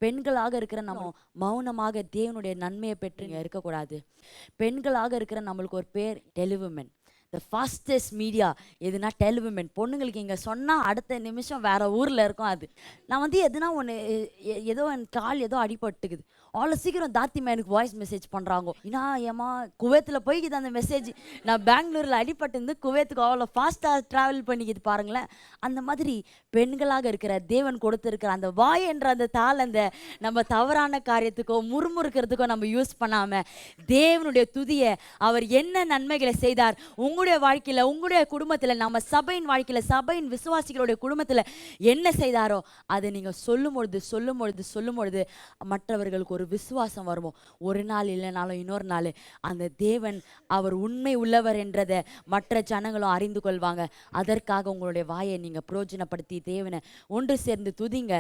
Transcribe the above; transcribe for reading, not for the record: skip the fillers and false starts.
பெண்களாக இருக்கிற நம்ம மௌனமாக தேவனுடைய நன்மையை பெற்று இருக்கக்கூடாது. பெண்களாக இருக்கிற நம்மளுக்கு ஒரு பேர் டெலிவுமென். த ஃபாஸ்டஸ்ட் மீடியா எதுனா டெலிவிமென். பொண்ணுங்களுக்கு இங்கே சொன்னால் அடுத்த நிமிஷம் வேறு ஊரில் இருக்கும். அது நான் வந்து எதுனா ஒன்று ஏதோ என் கால் ஏதோ அடிபட்டுக்குது, அவ்வளோ சீக்கிரம் தாத்தி மேனுக்கு வாய்ஸ் மெசேஜ் பண்ணுறாங்க. ஏன்னா ஏமா குவைத்தில் போய்க்குது அந்த மெசேஜ். நான் பெங்களூரில் அடிபட்டு குவைத்துக்கு அவ்வளோ ஃபாஸ்ட்டாக ட்ராவல் பண்ணிக்கிது பாருங்களேன். அந்த மாதிரி பெண்களாக இருக்கிற தேவன் கொடுத்துருக்கிற அந்த வாய் என்ற அந்த அந்த நம்ம தவறான காரியத்துக்கோ முறுமுறுக்கிறதுக்கோ நம்ம யூஸ் பண்ணாமல் தேவனுடைய துதியை, அவர் என்ன நன்மைகளை செய்தார் உங்களுடைய வாழ்க்கையில், உங்களுடைய குடும்பத்தில், நம்ம சபையின் வாழ்க்கையில், சபையின் விசுவாசிகளுடைய குடும்பத்தில் என்ன செய்தாரோ அதை நீங்கள் சொல்லும் பொழுது மற்றவர்களுக்கு ஒரு விசுவாசம் வருமோ. ஒரு நாள் இல்லைனாலும் இன்னொரு நாள் அந்த தேவன் அவர் உண்மை உள்ளவர் என்றதை மற்ற ஜனங்களும் அறிந்து கொள்வாங்க. அதற்காக உங்களுடைய வாயை நீங்கள் பிரயோஜனப்படுத்தி தேவனை ஒன்று சேர்ந்து துதிங்க.